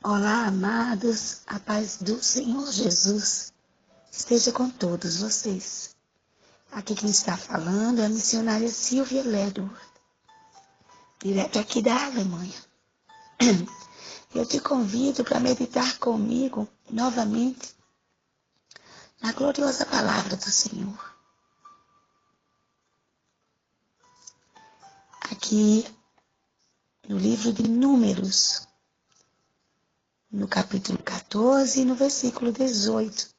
Olá, amados, a paz do Senhor Jesus esteja com todos vocês. Aqui quem está falando é a missionária Silvia Ledward, direto aqui da Alemanha. Eu te convido para meditar comigo novamente na gloriosa palavra do Senhor. Aqui no livro de Números, no capítulo 14 e no versículo 18,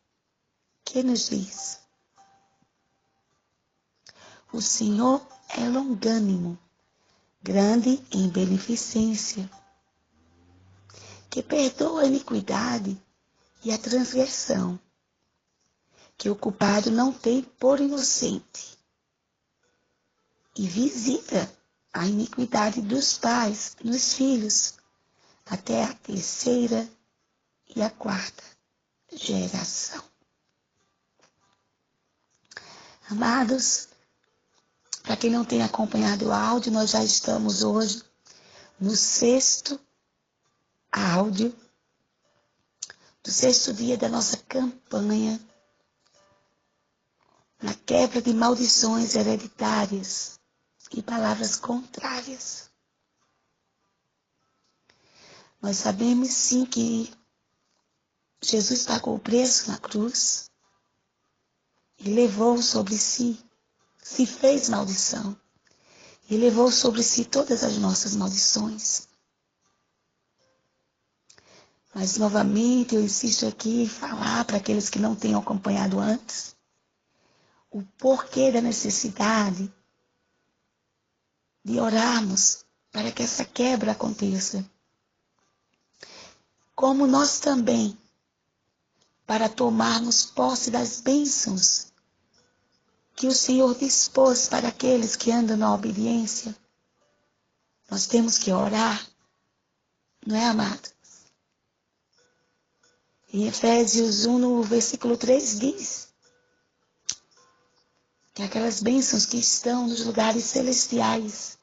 que nos diz: O Senhor é longânimo, grande em beneficência, que perdoa a iniquidade e a transgressão, que o culpado não tem por inocente, e visita a iniquidade dos pais nos filhos, até a terceira e a quarta geração. Amados, para quem não tem acompanhado o áudio, nós já estamos hoje no sexto áudio do sexto dia da nossa campanha na quebra de maldições hereditárias e palavras contrárias. Nós sabemos sim que Jesus pagou o preço na cruz e levou sobre si, se fez maldição, e levou sobre si todas as nossas maldições. Mas novamente eu insisto aqui em falar para aqueles que não tenham acompanhado antes, o porquê da necessidade de orarmos para que essa quebra aconteça. Como nós também, para tomarmos posse das bênçãos que o Senhor dispôs para aqueles que andam na obediência, nós temos que orar, não é, amado? Em Efésios 1, no versículo 3, diz que aquelas bênçãos que estão nos lugares celestiais.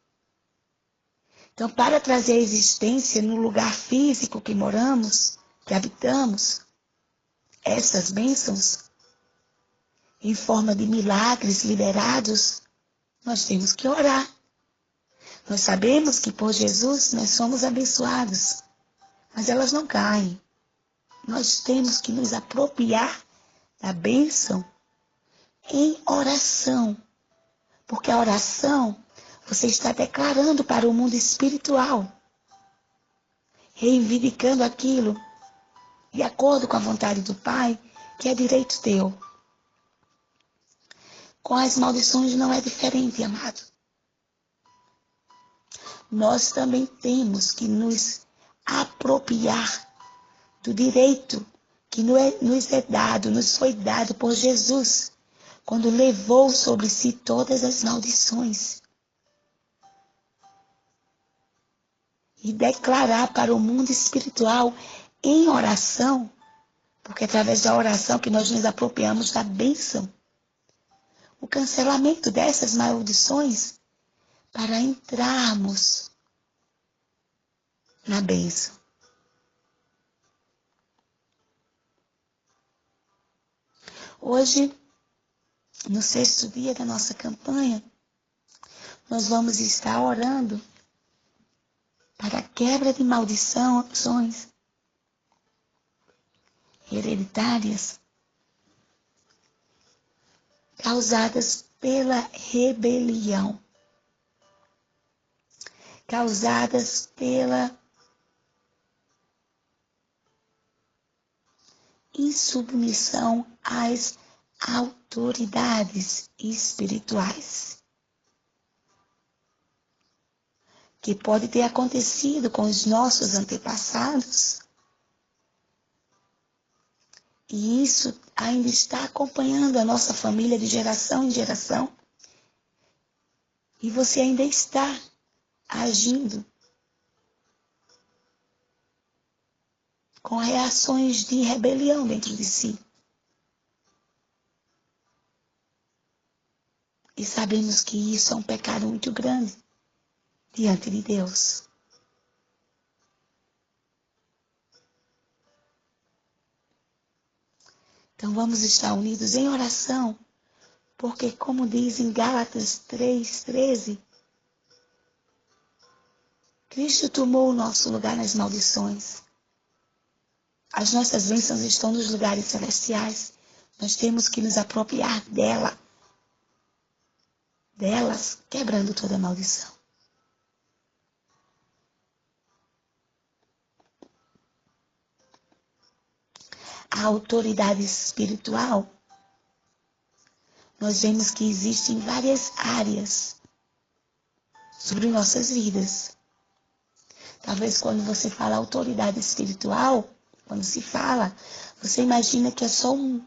Então, para trazer a existência no lugar físico que moramos, que habitamos, essas bênçãos, em forma de milagres liberados, nós temos que orar. Nós sabemos que por Jesus nós somos abençoados, mas elas não caem. Nós temos que nos apropriar da bênção em oração, porque a oração você está declarando para o mundo espiritual, reivindicando aquilo de acordo com a vontade do Pai, que é direito teu. Com as maldições não é diferente, amado. Nós também temos que nos apropriar do direito que nos é dado, nos foi dado por Jesus, quando levou sobre si todas as maldições. E declarar para o mundo espiritual em oração, porque é através da oração que nós nos apropriamos da bênção, o cancelamento dessas maldições, para entrarmos na bênção. Hoje, no sexto dia da nossa campanha, nós vamos estar orando para a quebra de maldições hereditárias causadas pela rebelião, causadas pela insubmissão às autoridades espirituais, que pode ter acontecido com os nossos antepassados, e isso ainda está acompanhando a nossa família de geração em geração, e você ainda está agindo com reações de rebelião dentro de si. E sabemos que isso é um pecado muito grande diante de Deus. Então vamos estar unidos em oração, porque como diz em Gálatas 3:13, Cristo tomou o nosso lugar nas maldições. As nossas bênçãos estão nos lugares celestiais. Nós temos que nos apropriar delas, quebrando toda maldição. A autoridade espiritual, nós vemos que existem várias áreas sobre nossas vidas. Talvez quando você fala autoridade espiritual, quando se fala, você imagina que é só um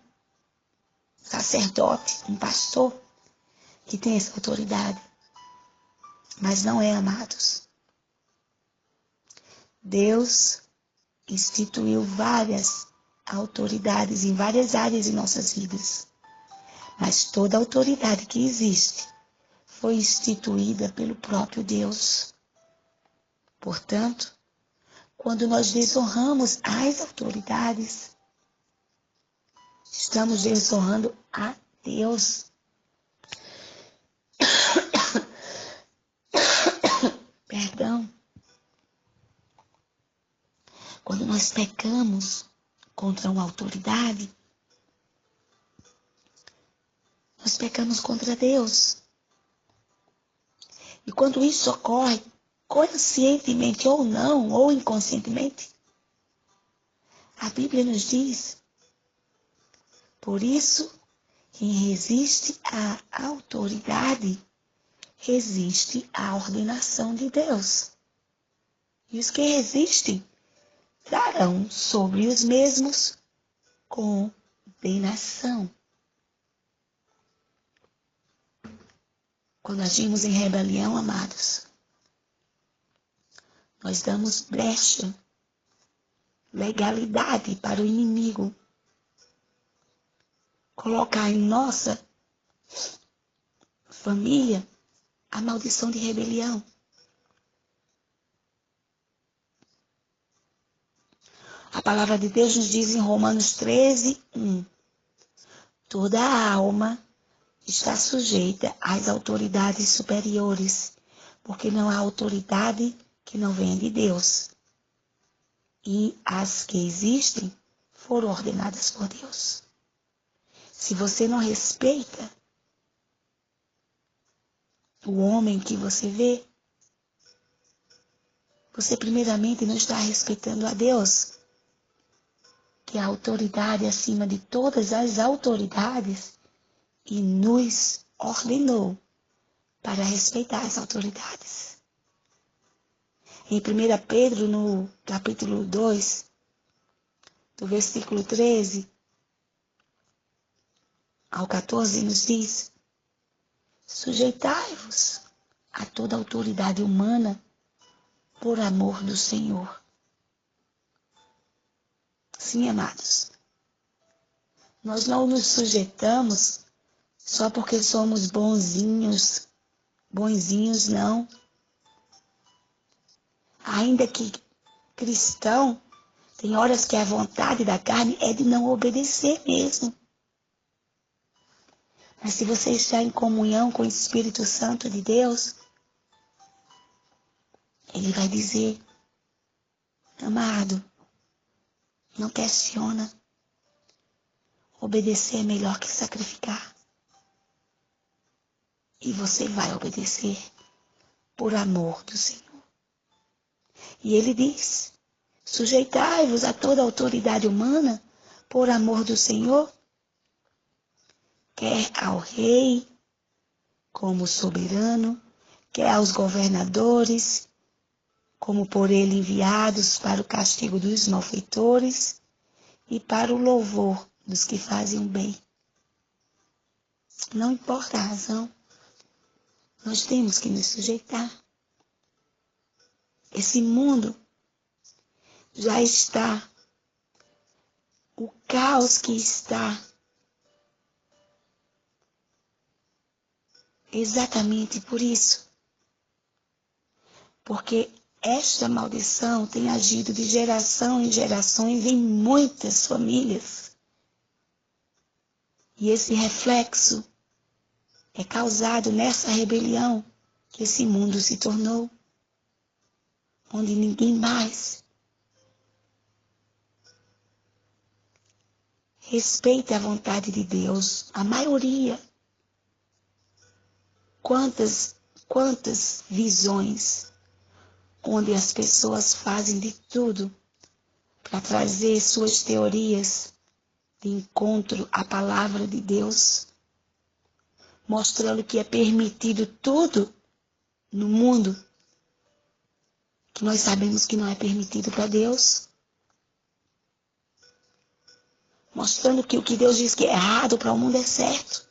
sacerdote, um pastor, que tem essa autoridade. Mas não é, amados. Deus instituiu várias autoridades em várias áreas de nossas vidas. Mas toda autoridade que existe foi instituída pelo próprio Deus. Portanto, quando nós desonramos as autoridades, estamos desonrando a Deus. Perdão. Quando nós pecamos contra uma autoridade, nós pecamos contra Deus. E quando isso ocorre, conscientemente ou não, ou inconscientemente, a Bíblia nos diz: por isso, quem resiste à autoridade, resiste à ordenação de Deus. E os que resistem trarão sobre os mesmos condenação. Quando agimos em rebelião, amados, nós damos brecha, legalidade para o inimigo colocar em nossa família a maldição de rebelião. A palavra de Deus nos diz em Romanos 13:1: toda a alma está sujeita às autoridades superiores, porque não há autoridade que não venha de Deus. E as que existem foram ordenadas por Deus. Se você não respeita o homem que você vê, você primeiramente não está respeitando a Deus, que é a autoridade acima de todas as autoridades e nos ordenou para respeitar as autoridades. Em 1 Pedro, no capítulo 2, do versículo 13 ao 14, nos diz: sujeitai-vos a toda autoridade humana por amor do Senhor. Sim, amados, nós não nos sujeitamos só porque somos bonzinhos, não. Ainda que cristão, tem horas que a vontade da carne é de não obedecer mesmo. Mas se você está em comunhão com o Espírito Santo de Deus, Ele vai dizer: amado, não questiona. Obedecer é melhor que sacrificar. E você vai obedecer por amor do Senhor. E Ele diz: sujeitai-vos a toda autoridade humana por amor do Senhor, quer ao rei como soberano, quer aos governadores, como por ele enviados para o castigo dos malfeitores e para o louvor dos que fazem o bem. Não importa a razão, nós temos que nos sujeitar. Esse mundo já está, o caos que está, exatamente por isso. Porque esta maldição tem agido de geração em gerações em muitas famílias. E esse reflexo é causado nessa rebelião que esse mundo se tornou, onde ninguém mais respeita a vontade de Deus. A maioria. Quantas visões onde as pessoas fazem de tudo para trazer suas teorias de encontro à palavra de Deus, mostrando que é permitido tudo no mundo que nós sabemos que não é permitido para Deus, mostrando que o que Deus diz que é errado para o mundo é certo.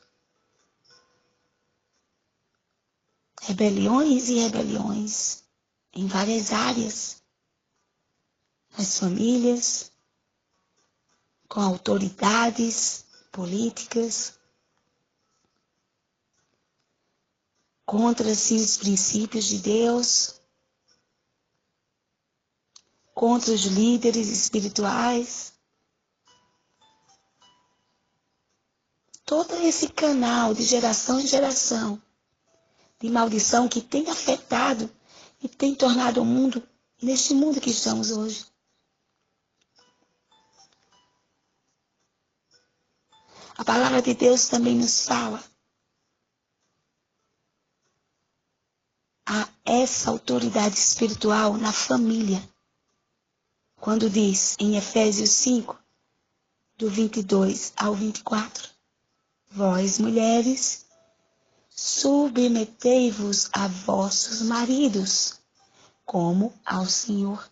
Rebeliões e rebeliões em várias áreas, nas famílias, com autoridades políticas, contra assim, os princípios de Deus, contra os líderes espirituais. Todo esse canal de geração em geração, de maldição que tem afetado e tem tornado o mundo, neste mundo que estamos hoje. A palavra de Deus também nos fala a essa autoridade espiritual na família. Quando diz em Efésios 5, do 22 ao 24, vós, mulheres, submetei-vos a vossos maridos, como ao Senhor.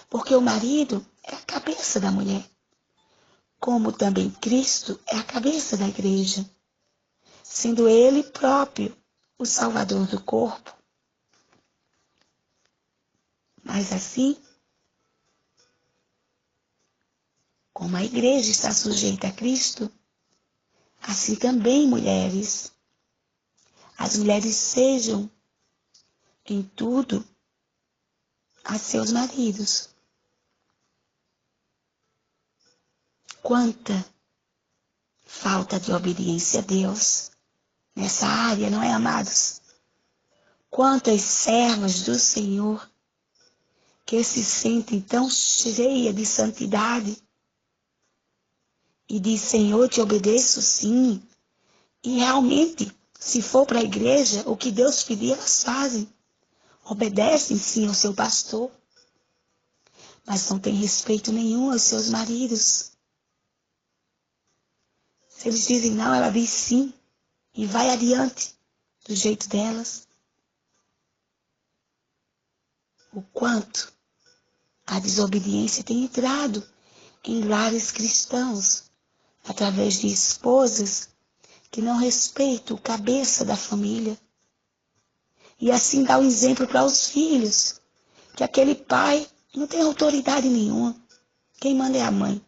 Porque o marido é a cabeça da mulher, como também Cristo é a cabeça da igreja, sendo ele próprio o Salvador do corpo. Mas assim, como a igreja está sujeita a Cristo, assim também, mulheres, as mulheres sejam em tudo a seus maridos. Quanta falta de obediência a Deus nessa área, não é, amados? Quantas servas do Senhor que se sentem tão cheias de santidade e diz, Senhor, te obedeço sim. E realmente, se for para a igreja, o que Deus pedir, elas fazem. Obedecem sim ao seu pastor, mas não têm respeito nenhum aos seus maridos. Se eles dizem não, ela diz sim e vai adiante do jeito delas. O quanto a desobediência tem entrado em lares cristãos, através de esposas que não respeitam o cabeça da família. E assim dá o exemplo para os filhos, que aquele pai não tem autoridade nenhuma. Quem manda é a mãe.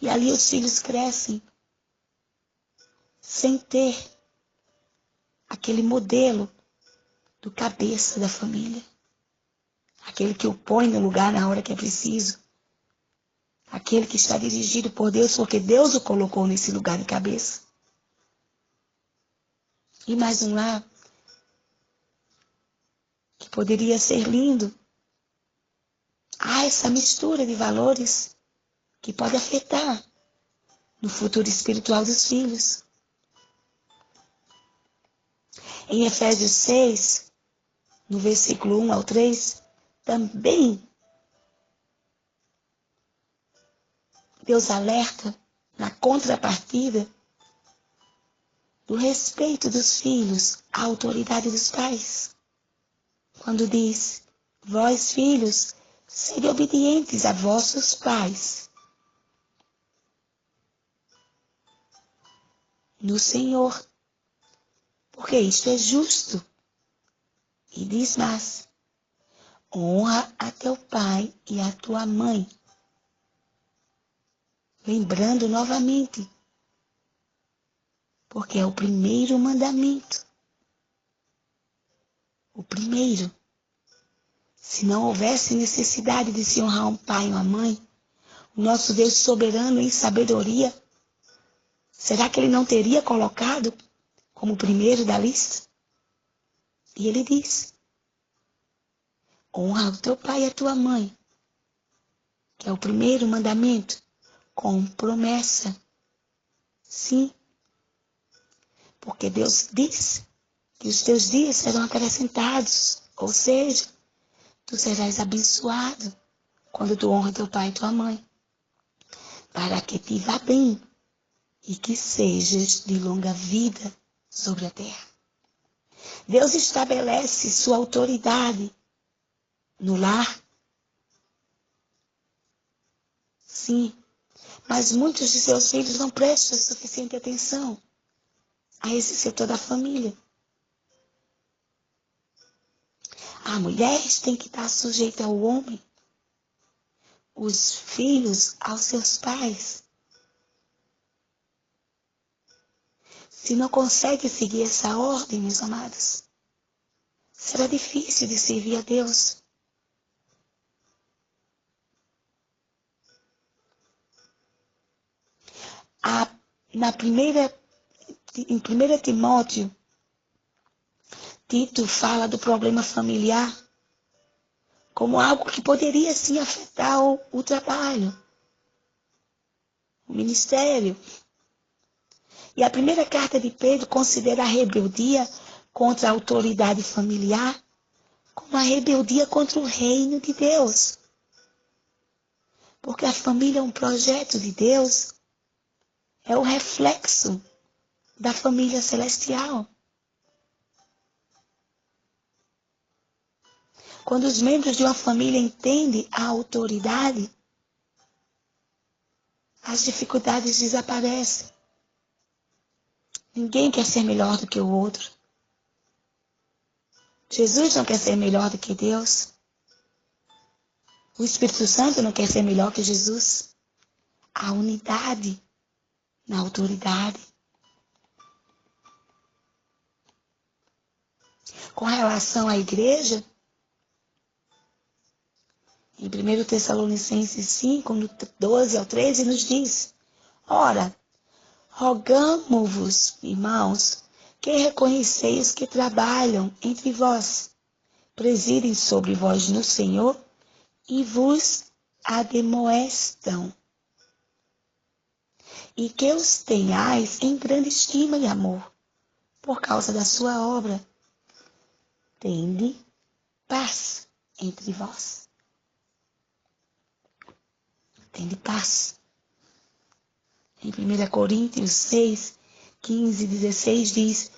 E ali os filhos crescem sem ter aquele modelo do cabeça da família. Aquele que o põe no lugar na hora que é preciso. Aquele que está dirigido por Deus, porque Deus o colocou nesse lugar de cabeça. E mais um lar que poderia ser lindo. Há essa mistura de valores que pode afetar no futuro espiritual dos filhos. Em Efésios 6, no versículo 1 ao 3, também Deus alerta na contrapartida do respeito dos filhos à autoridade dos pais. Quando diz, vós filhos, sede obedientes a vossos pais no Senhor, porque isto é justo. E diz mais, honra a teu pai e a tua mãe. Lembrando novamente, porque é o primeiro mandamento. O primeiro. Se não houvesse necessidade de se honrar um pai e uma mãe, o nosso Deus soberano em sabedoria Será que ele não teria colocado como o primeiro da lista? E ele diz: honra o teu pai e a tua mãe, que é o primeiro mandamento, com promessa. Sim, porque Deus diz que os teus dias serão acrescentados, ou seja, tu serás abençoado quando tu honra teu pai e tua mãe, para que te vá bem e que sejas de longa vida sobre a terra. Deus estabelece sua autoridade no lar. Sim, mas muitos de seus filhos não prestam suficiente atenção a esse setor da família. A mulher tem que estar sujeita ao homem, os filhos aos seus pais. Se não consegue seguir essa ordem, meus amados, será difícil de servir a Deus. Em 1 Timóteo, Tito fala do problema familiar como algo que poderia sim afetar o trabalho, o ministério. E a primeira carta de Pedro considera a rebeldia contra a autoridade familiar como a rebeldia contra o reino de Deus. Porque a família é um projeto de Deus, é o reflexo da família celestial. Quando os membros de uma família entendem a autoridade, as dificuldades desaparecem. Ninguém quer ser melhor do que o outro. Jesus não quer ser melhor do que Deus. O Espírito Santo não quer ser melhor que Jesus. Há unidade na autoridade. Com relação à igreja, em 1 Tessalonicenses 5, no 12 ao 13, nos diz: ora, rogamo-vos, irmãos, que reconheceis que trabalham entre vós, presidem sobre vós no Senhor e vos ademoestam, e que os tenhais em grande estima e amor, por causa da sua obra. Tende paz entre vós. Tende paz. Em 1 Coríntios 6, 15 e 16 diz: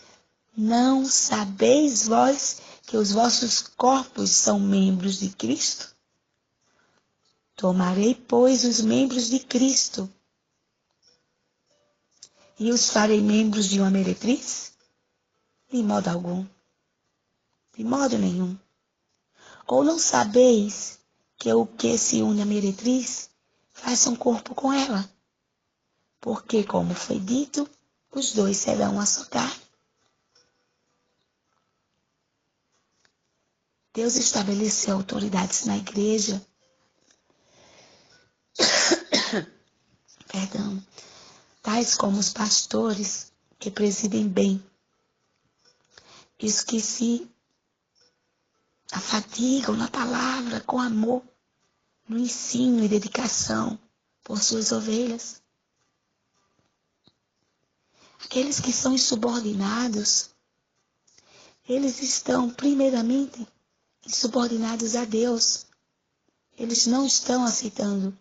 não sabeis vós que os vossos corpos são membros de Cristo? Tomarei, pois, os membros de Cristo e os farei membros de uma meretriz? De modo algum. De modo nenhum. Ou não sabeis que o que se une à meretriz faz um corpo com ela? Porque, como foi dito, os dois serão uma só carne. Deus estabeleceu autoridades na igreja, tais como os pastores, que presidem bem, e os que se afadigam na palavra com amor, no ensino e dedicação por suas ovelhas. Aqueles que são insubordinados, eles estão primeiramente insubordinados a Deus. Eles não estão aceitando,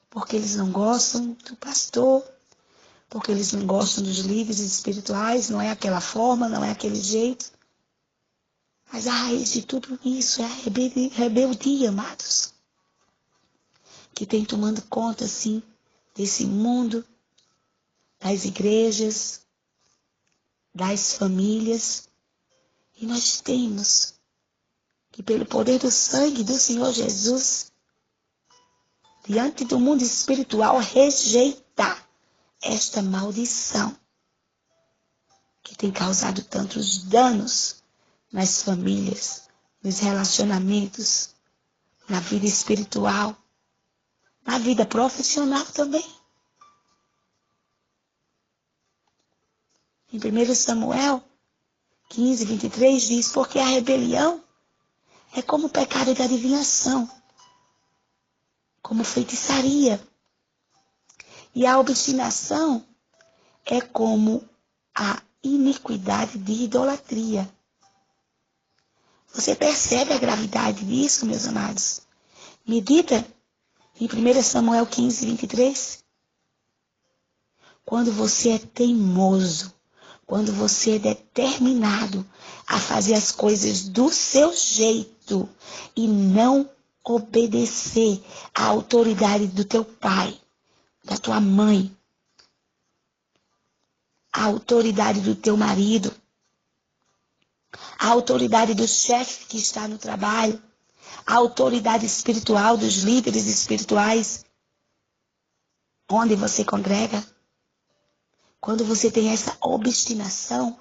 porque eles não gostam do pastor, porque eles não gostam dos líderes espirituais, não é aquela forma, não é aquele jeito. Mas a raiz de tudo isso é a rebeldia, amados, que tem tomando conta, sim, desse mundo, das igrejas, das famílias. E nós temos que, pelo poder do sangue do Senhor Jesus, diante do mundo espiritual, rejeitar esta maldição que tem causado tantos danos nas famílias, nos relacionamentos, na vida espiritual, na vida profissional também. Em 1 Samuel 15, 23 diz, porque a rebelião é como o pecado da adivinhação, como feitiçaria. E a obstinação é como a iniquidade de idolatria. Você percebe a gravidade disso, meus amados? Medita em 1 Samuel 15, 23. Quando você é teimoso, quando você é determinado a fazer as coisas do seu jeito e não obedecer à autoridade do teu pai, da tua mãe, à autoridade do teu marido, à autoridade do chefe que está no trabalho, à autoridade espiritual dos líderes espirituais, onde você congrega. Quando você tem essa obstinação,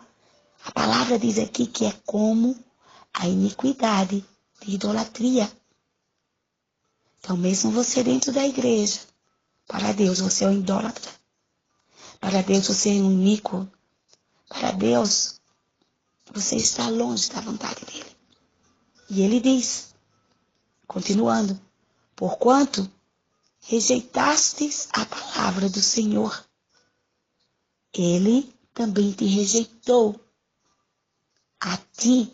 a palavra diz aqui que é como a iniquidade de idolatria. Então, mesmo você dentro da igreja, para Deus você é um idólatra. Para Deus você é um iníquo. Para Deus você está longe da vontade dele. E ele diz, continuando, porquanto rejeitastes a palavra do Senhor, ele também te rejeitou a ti,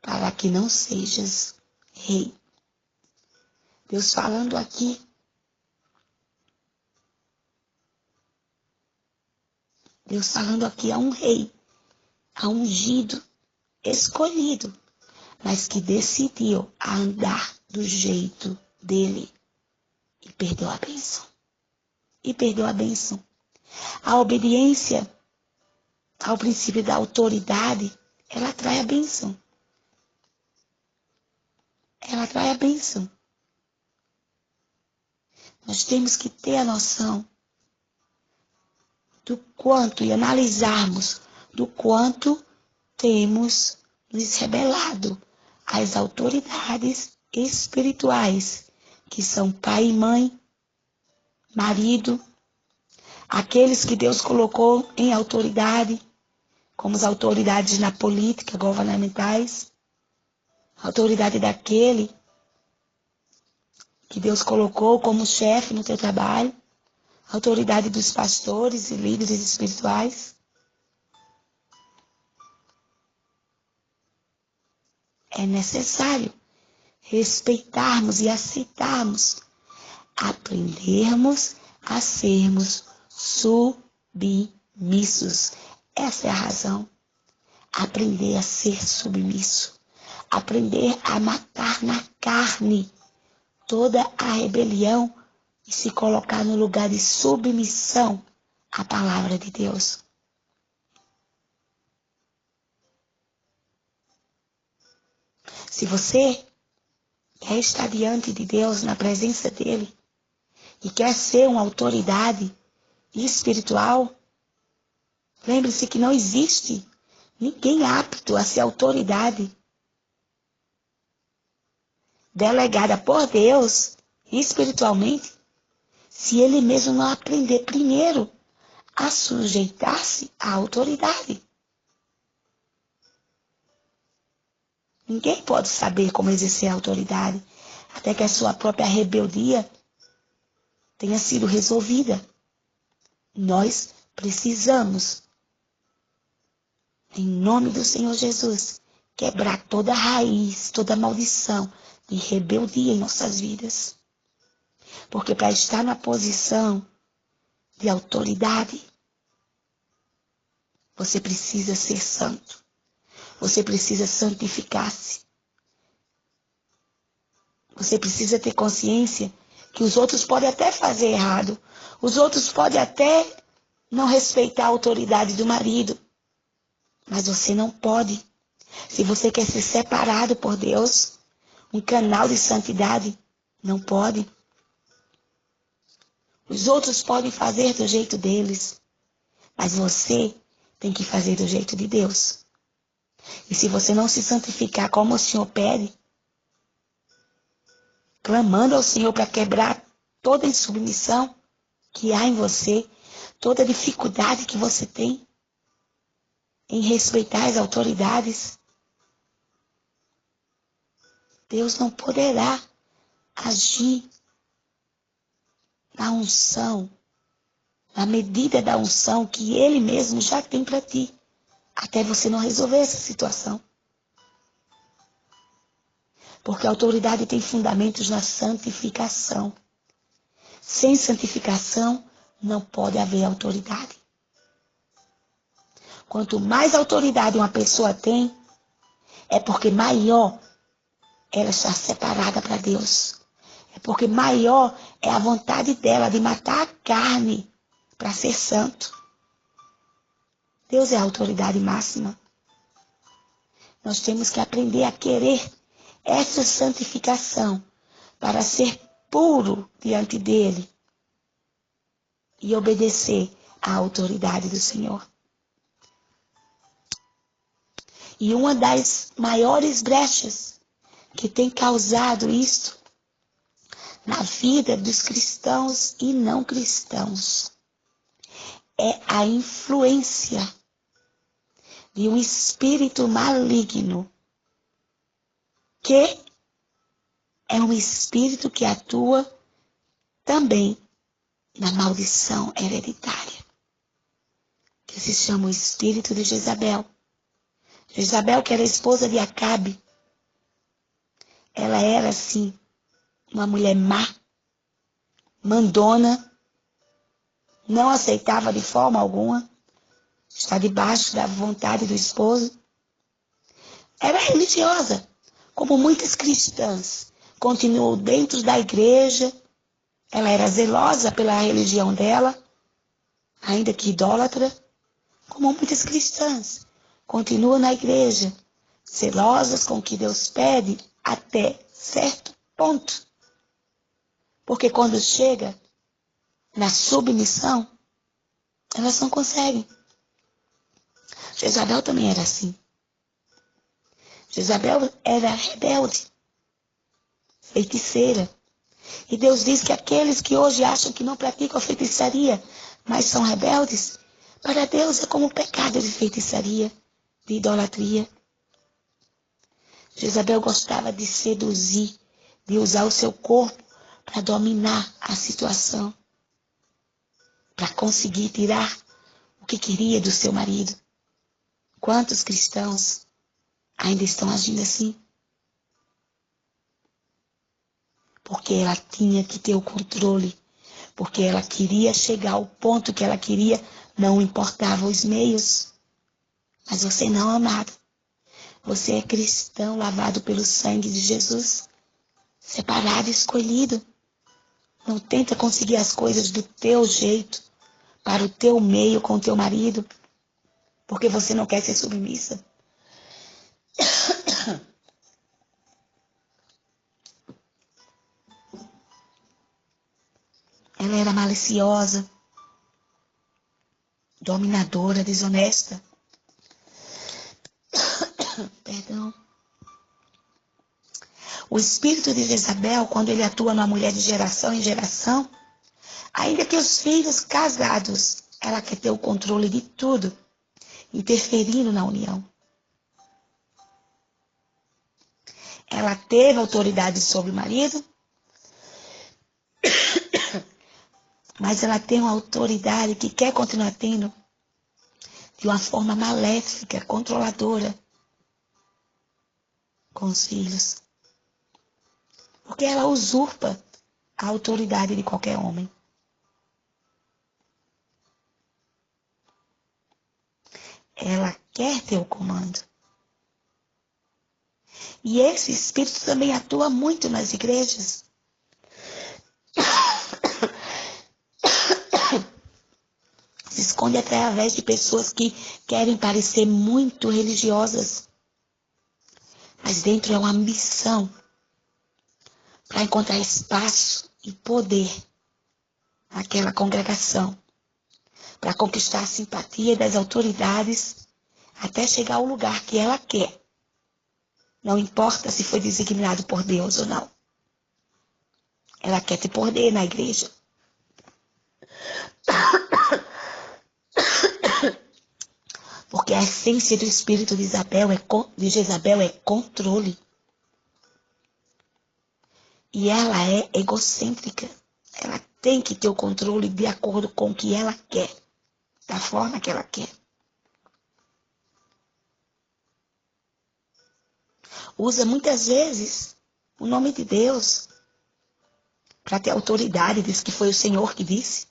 para que não sejas rei. Deus falando aqui, a um rei, a um ungido, escolhido, mas que decidiu a andar do jeito dele e perdeu a bênção. A obediência ao princípio da autoridade, ela atrai a bênção. Nós temos que ter a noção do quanto e analisarmos do quanto temos nos rebelado às autoridades espirituais, que são pai e mãe, marido, aqueles que Deus colocou em autoridade, como as autoridades na política, governamentais, a autoridade daquele que Deus colocou como chefe no teu trabalho, a autoridade dos pastores e líderes espirituais. É necessário respeitarmos e aceitarmos, aprendermos a sermos submissos. Essa é a razão. Aprender a ser submisso. Aprender a matar na carne toda a rebelião e se colocar no lugar de submissão à palavra de Deus. Se você quer estar diante de Deus, na presença dele, e quer ser uma autoridade espiritual, lembre-se que não existe ninguém apto a ser autoridade delegada por Deus espiritualmente, se ele mesmo não aprender primeiro a sujeitar-se à autoridade. Ninguém pode saber como exercer a autoridade até que a sua própria rebeldia tenha sido resolvida. Nós precisamos, em nome do Senhor Jesus, quebrar toda raiz, toda maldição de rebeldia em nossas vidas. Porque para estar na posição de autoridade, você precisa ser santo. Você precisa santificar-se. Você precisa ter consciência que os outros podem até fazer errado. Os outros podem até não respeitar a autoridade do marido. Mas você não pode. Se você quer ser separado por Deus, um canal de santidade, não pode. Os outros podem fazer do jeito deles, mas você tem que fazer do jeito de Deus. E se você não se santificar como o Senhor pede, clamando ao Senhor para quebrar toda insubmissão que há em você, toda dificuldade que você tem, em respeitar as autoridades, Deus não poderá agir na unção, na medida da unção que Ele mesmo já tem para ti, até você não resolver essa situação. Porque a autoridade tem fundamentos na santificação. Sem santificação, não pode haver autoridade. Quanto mais autoridade uma pessoa tem, é porque maior ela está separada para Deus. É porque maior é a vontade dela de matar a carne para ser santo. Deus é a autoridade máxima. Nós temos que aprender a querer essa santificação para ser puro diante dele e obedecer à autoridade do Senhor. E uma das maiores brechas que tem causado isto na vida dos cristãos e não cristãos é a influência de um espírito maligno, que é um espírito que atua também na maldição hereditária, que se chama o espírito de Jezabel. Jezabel, que era esposa de Acabe, ela era, assim, uma mulher má, mandona, não aceitava de forma alguma estar debaixo da vontade do esposo. Era religiosa, como muitas cristãs. Continuou dentro da igreja, ela era zelosa pela religião dela, ainda que idólatra, como muitas cristãs. Continuam na igreja, zelosas com o que Deus pede até certo ponto. Porque quando chega na submissão, elas não conseguem. Jezabel também era assim. Jezabel era rebelde, feiticeira. E Deus diz que aqueles que hoje acham que não praticam a feitiçaria, mas são rebeldes, para Deus é como pecado de feitiçaria, de idolatria. Jezabel gostava de seduzir, de usar o seu corpo para dominar a situação, para conseguir tirar o que queria do seu marido. Quantos cristãos ainda estão agindo assim? Porque ela tinha que ter o controle, porque ela queria chegar ao ponto que ela queria, não importava os meios. Mas você não, amado. Você é cristão, lavado pelo sangue de Jesus, separado e escolhido. Não tenta conseguir as coisas do teu jeito, para o teu meio com o teu marido, porque você não quer ser submissa. Ela era maliciosa, dominadora, desonesta. Perdão. O espírito de Jezabel, quando ele atua na mulher de geração em geração, ainda que os filhos casados, ela quer ter o controle de tudo, interferindo na união. Ela teve autoridade sobre o marido, mas ela tem uma autoridade que quer continuar tendo de uma forma maléfica, controladora com os filhos. Porque ela usurpa a autoridade de qualquer homem. Ela quer ter o comando. E esse espírito também atua muito nas igrejas. Se esconde através de pessoas que querem parecer muito religiosas. Mas dentro é uma ambição para encontrar espaço e poder naquela congregação, para conquistar a simpatia das autoridades até chegar ao lugar que ela quer. Não importa se foi designado por Deus ou não. Ela quer ter poder na igreja. Porque a essência do espírito de Jezabel é controle. E ela é egocêntrica. Ela tem que ter o controle de acordo com o que ela quer, da forma que ela quer. Usa muitas vezes o nome de Deus para ter autoridade, diz que foi o Senhor que disse.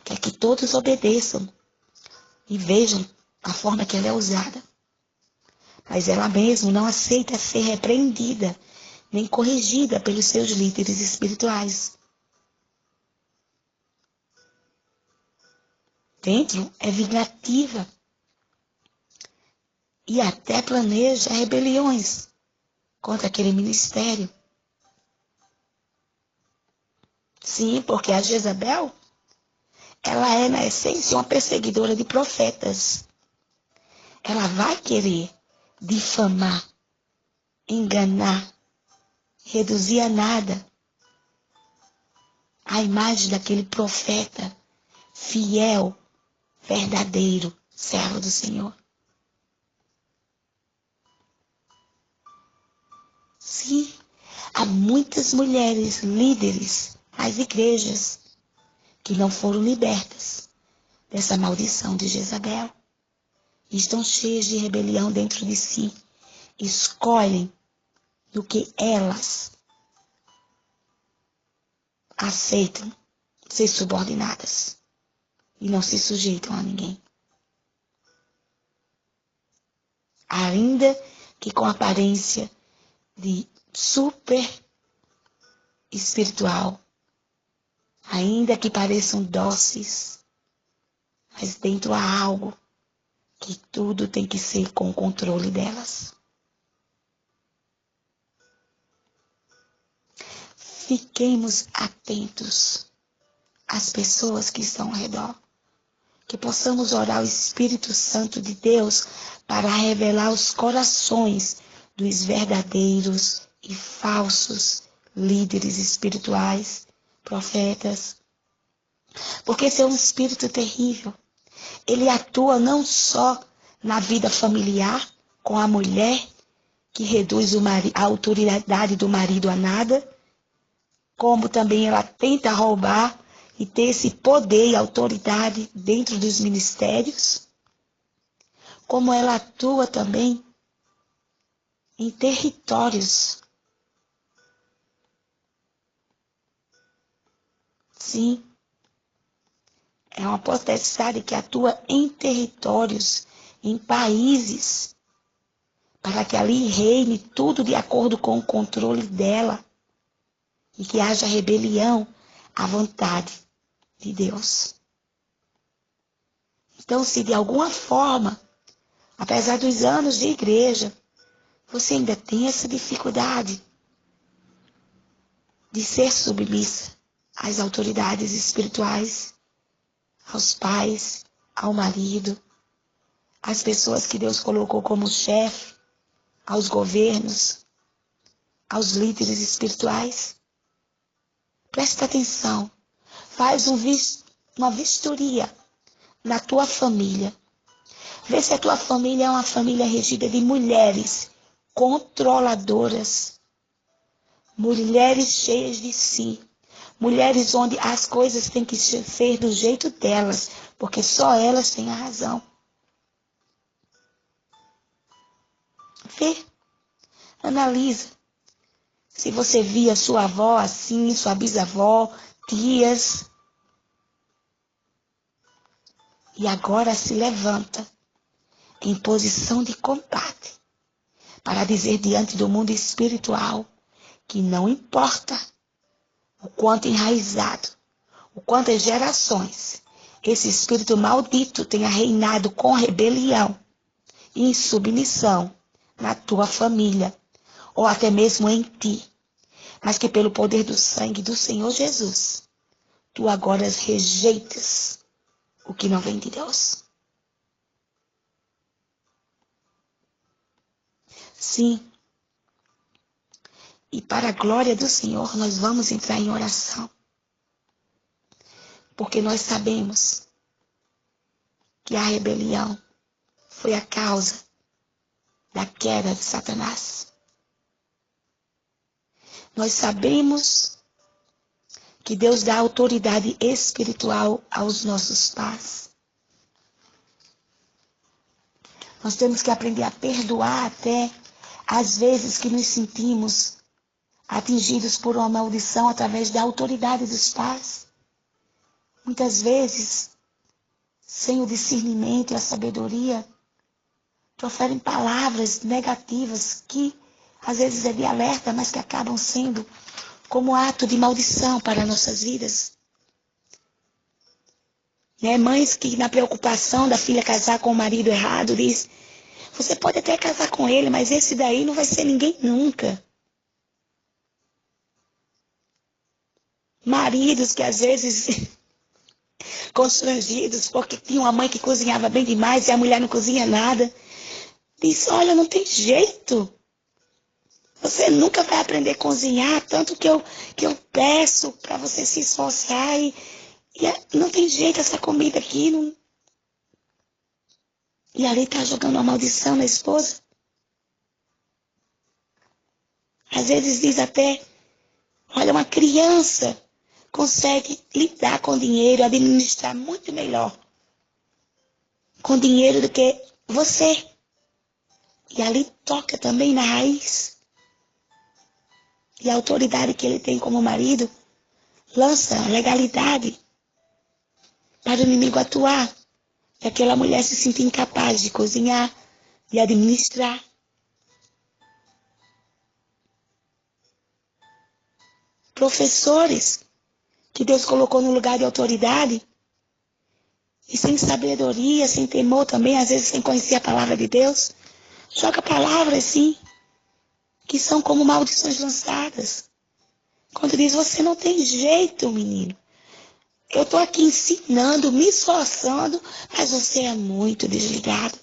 Quer que todos obedeçam e vejam a forma que ela é usada. Mas ela mesma não aceita ser repreendida, nem corrigida pelos seus líderes espirituais. Dentro é vingativa e até planeja rebeliões contra aquele ministério. Sim, porque a Jezabel, ela é, na essência, uma perseguidora de profetas. Ela vai querer difamar, enganar, reduzir a nada a imagem daquele profeta fiel, verdadeiro, servo do Senhor. Sim, há muitas mulheres líderes nas igrejas que não foram libertas dessa maldição de Jezabel. Estão cheias de rebelião dentro de si. Escolhem do que elas aceitam ser subordinadas e não se sujeitam a ninguém. Ainda que com aparência de super espiritual, ainda que pareçam dóceis, mas dentro há algo que tudo tem que ser com o controle delas. Fiquemos atentos às pessoas que estão ao redor. Que possamos orar ao Espírito Santo de Deus para revelar os corações dos verdadeiros e falsos líderes espirituais, profetas. Porque esse é um espírito terrível. Ele atua não só na vida familiar, com a mulher, que reduz a autoridade do marido a nada, como também ela tenta roubar e ter esse poder e autoridade dentro dos ministérios, como ela atua também em territórios. Sim, é uma potestade que atua em territórios, em países, para que ali reine tudo de acordo com o controle dela e que haja rebelião à vontade de Deus. Então, se de alguma forma, apesar dos anos de igreja, você ainda tem essa dificuldade de ser submissa às autoridades espirituais, aos pais, ao marido, às pessoas que Deus colocou como chefe, aos governos, aos líderes espirituais. Presta atenção, faz uma vistoria na tua família. Vê se a tua família é uma família regida de mulheres controladoras, mulheres cheias de si, mulheres onde as coisas têm que ser do jeito delas, porque só elas têm a razão. Vê, analisa. Se você via sua avó assim, sua bisavó, tias, e agora se levanta em posição de combate para dizer diante do mundo espiritual que não importa o quanto enraizado, o quantas gerações esse espírito maldito tenha reinado com rebelião e insubmissão na tua família, ou até mesmo em ti, mas que pelo poder do sangue do Senhor Jesus, tu agora rejeitas o que não vem de Deus. Sim. E para a glória do Senhor, nós vamos entrar em oração. Porque nós sabemos que a rebelião foi a causa da queda de Satanás. Nós sabemos que Deus dá autoridade espiritual aos nossos pais. Nós temos que aprender a perdoar até às vezes que nos sentimos atingidos por uma maldição através da autoridade dos pais. Muitas vezes, sem o discernimento e a sabedoria, proferem palavras negativas que às vezes é de alerta, mas que acabam sendo como ato de maldição para nossas vidas. Mães que na preocupação da filha casar com o marido errado, diz: você pode até casar com ele, mas esse daí não vai ser ninguém nunca. Maridos que às vezes constrangidos porque tinha uma mãe que cozinhava bem demais e a mulher não cozinha nada, diz: olha, não tem jeito. Você nunca vai aprender a cozinhar, tanto que eu peço para você se esforçar e não tem jeito essa comida aqui. Não... E ali está jogando uma maldição na esposa. Às vezes diz até: olha, uma criança consegue lidar com dinheiro, administrar muito melhor com dinheiro do que você. E ali toca também na raiz. E a autoridade que ele tem como marido lança a legalidade para o inimigo atuar. E aquela mulher se sente incapaz de cozinhar, de administrar. Professores que Deus colocou no lugar de autoridade e sem sabedoria, sem temor também, às vezes sem conhecer a palavra de Deus, joga palavras assim, que são como maldições lançadas. Quando diz: você não tem jeito, menino. Eu estou aqui ensinando, me esforçando, mas você é muito desligado.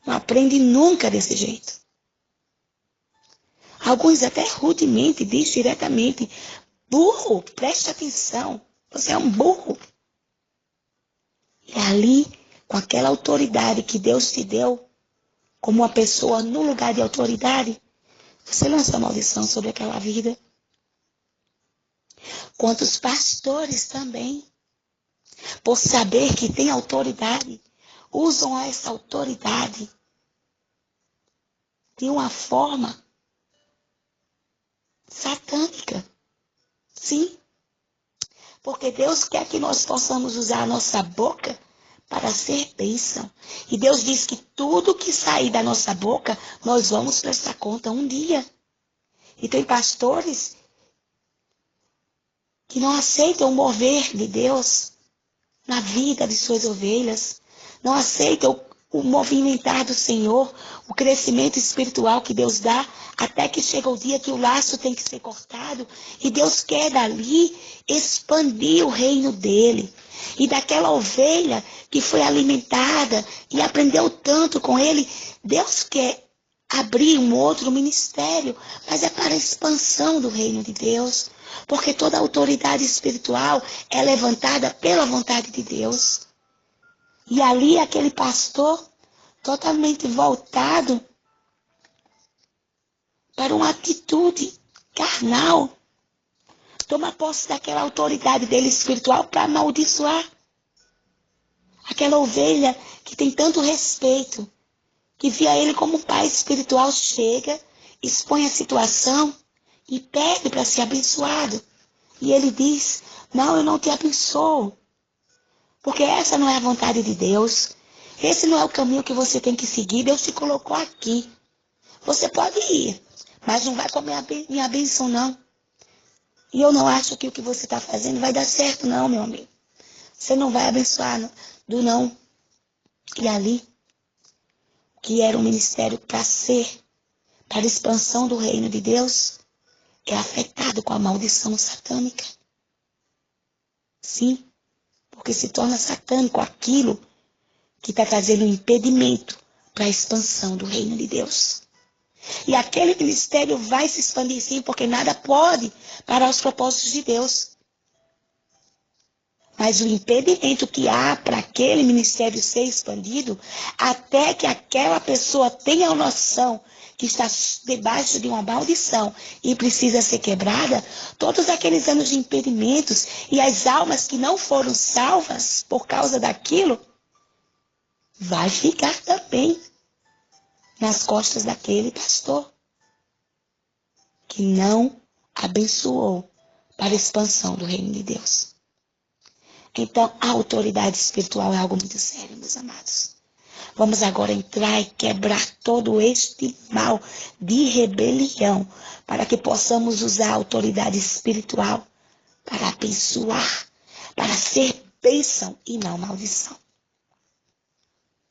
Não aprende nunca desse jeito. Alguns até rudemente diz diretamente: burro, preste atenção, você é um burro. E ali, com aquela autoridade que Deus te deu, como uma pessoa no lugar de autoridade, você lança a maldição sobre aquela vida. Quantos pastores também, por saber que tem autoridade, usam essa autoridade de uma forma satânica. Sim, porque Deus quer que nós possamos usar a nossa boca para ser bênção. E Deus diz que tudo que sair da nossa boca, nós vamos prestar conta um dia. E tem pastores que não aceitam o mover de Deus na vida de suas ovelhas, não aceitam o movimentar do Senhor, o crescimento espiritual que Deus dá, até que chega o dia que o laço tem que ser cortado, e Deus quer dali expandir o reino dele. E daquela ovelha que foi alimentada e aprendeu tanto com ele, Deus quer abrir um outro ministério, mas é para a expansão do reino de Deus. Porque toda autoridade espiritual é levantada pela vontade de Deus. E ali aquele pastor, totalmente voltado para uma atitude carnal, toma posse daquela autoridade dele espiritual para amaldiçoar. Aquela ovelha que tem tanto respeito, que via ele como um pai espiritual, chega, expõe a situação e pede para ser abençoado. E ele diz: não, eu não te abençoo. Porque essa não é a vontade de Deus. Esse não é o caminho que você tem que seguir. Deus te colocou aqui. Você pode ir, mas não vai comer minha bênção, não. E eu não acho que o que você está fazendo vai dar certo, não, meu amigo. Você não vai abençoar não. E ali, que era um ministério para a expansão do reino de Deus, é afetado com a maldição satânica. Sim, porque se torna satânico aquilo que está trazendo um impedimento para a expansão do reino de Deus. E aquele ministério vai se expandir sim, porque nada pode parar os propósitos de Deus. Mas o impedimento que há para aquele ministério ser expandido, até que aquela pessoa tenha a noção que está debaixo de uma maldição e precisa ser quebrada, todos aqueles anos de impedimentos e as almas que não foram salvas por causa daquilo, vai ficar também nas costas daquele pastor que não abençoou para a expansão do reino de Deus. Então, a autoridade espiritual é algo muito sério, meus amados. Vamos agora entrar e quebrar todo este mal de rebelião, para que possamos usar a autoridade espiritual para abençoar, para ser bênção e não maldição.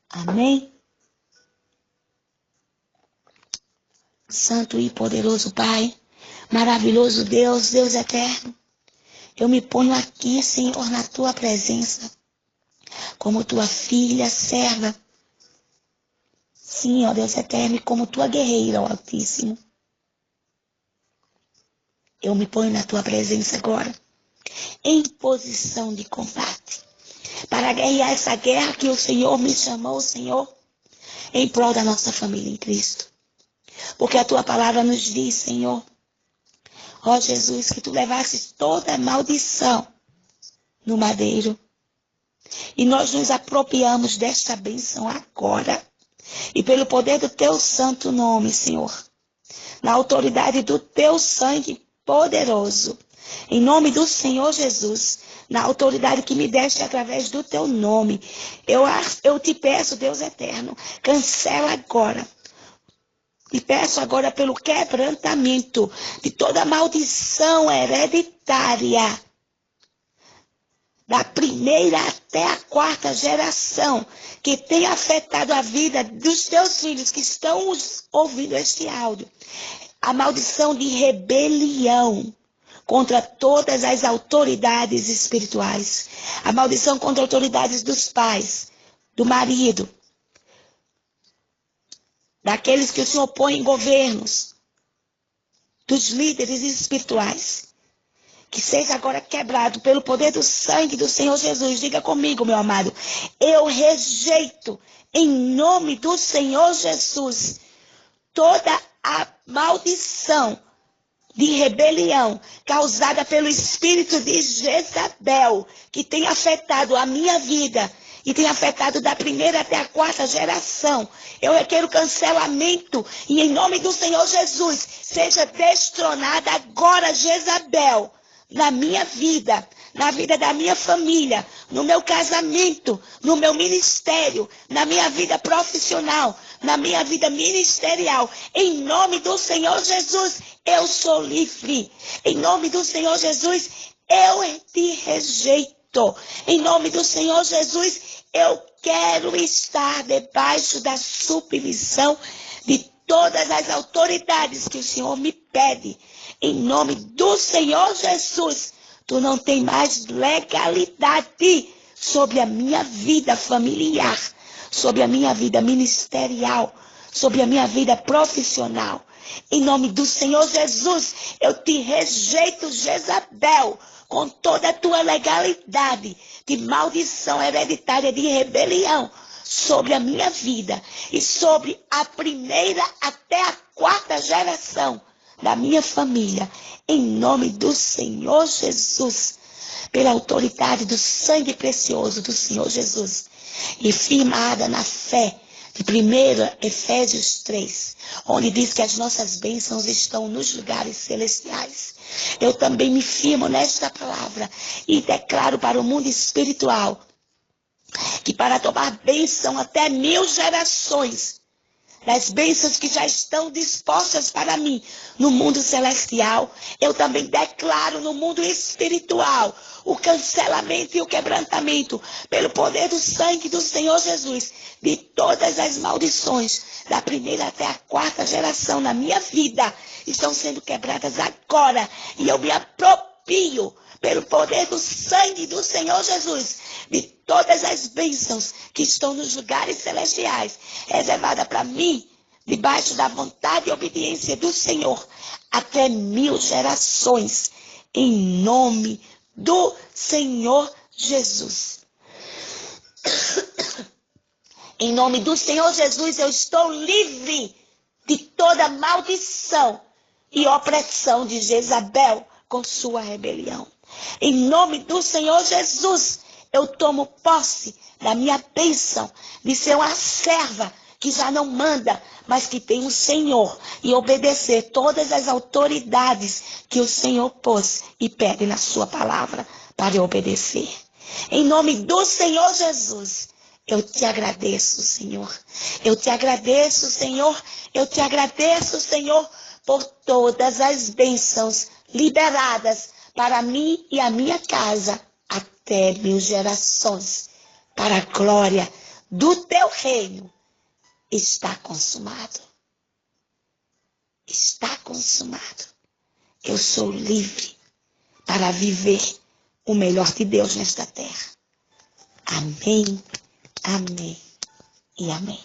Amém? Santo e poderoso Pai, maravilhoso Deus, Deus eterno, eu me ponho aqui, Senhor, na tua presença, como tua filha, serva. Sim, ó Deus eterno, e como tua guerreira, ó Altíssimo. Eu me ponho na tua presença agora, em posição de combate, para guerrear essa guerra que o Senhor me chamou, Senhor, em prol da nossa família em Cristo. Porque a tua palavra nos diz, Senhor, ó Jesus, que tu levasses toda a maldição no madeiro. E nós nos apropriamos desta bênção agora. E pelo poder do teu santo nome, Senhor, na autoridade do teu sangue poderoso, em nome do Senhor Jesus, na autoridade que me deste através do teu nome, eu te peço, Deus eterno, cancela agora. E peço agora pelo quebrantamento de toda maldição hereditária, da primeira até a quarta geração, que tem afetado a vida dos teus filhos que estão ouvindo este áudio. A maldição de rebelião contra todas as autoridades espirituais. A maldição contra autoridades dos pais, do marido, daqueles que se opõem em governos, dos líderes espirituais. Que seja agora quebrado pelo poder do sangue do Senhor Jesus. Diga comigo, meu amado. Eu rejeito, em nome do Senhor Jesus, toda a maldição de rebelião causada pelo espírito de Jezabel, que tem afetado a minha vida e tem afetado da primeira até a quarta geração. Eu requero cancelamento e em nome do Senhor Jesus, seja destronada agora Jezabel na minha vida, na vida da minha família, no meu casamento, no meu ministério, na minha vida profissional, na minha vida ministerial. Em nome do Senhor Jesus, eu sou livre. Em nome do Senhor Jesus, eu te rejeito. Em nome do Senhor Jesus, eu quero estar debaixo da submissão de todas as autoridades que o Senhor me pede. Em nome do Senhor Jesus, tu não tem mais legalidade sobre a minha vida familiar, sobre a minha vida ministerial, sobre a minha vida profissional. Em nome do Senhor Jesus, eu te rejeito, Jezabel, com toda a tua legalidade de maldição hereditária de rebelião sobre a minha vida e sobre a primeira até a quarta geração da minha família, em nome do Senhor Jesus, pela autoridade do sangue precioso do Senhor Jesus, e firmada na fé de 1 Efésios 3, onde diz que as nossas bênçãos estão nos lugares celestiais. Eu também me firmo nesta palavra e declaro para o mundo espiritual que para tomar bênção até 1000 gerações, das bênçãos que já estão dispostas para mim no mundo celestial, eu também declaro no mundo espiritual o cancelamento e o quebrantamento pelo poder do sangue do Senhor Jesus de todas as maldições da primeira até a quarta geração na minha vida estão sendo quebradas agora, e eu me aproprio pelo poder do sangue do Senhor Jesus de todas as bênçãos que estão nos lugares celestiais, reservada para mim, debaixo da vontade e obediência do Senhor, até 1000 gerações, em nome do Senhor Jesus. Em nome do Senhor Jesus, eu estou livre de toda maldição e opressão de Jezabel com sua rebelião. Em nome do Senhor Jesus, eu tomo posse da minha bênção de ser uma serva que já não manda, mas que tem um Senhor, e obedecer todas as autoridades que o Senhor pôs e pede na sua palavra para eu obedecer. Em nome do Senhor Jesus, eu te agradeço, Senhor. Eu te agradeço, Senhor. Eu te agradeço, Senhor, por todas as bênçãos liberadas para mim e a minha casa até 1000 gerações. Para a glória do teu reino. Está consumado. Está consumado. Eu sou livre para viver o melhor de Deus nesta terra. Amém, amém e amém.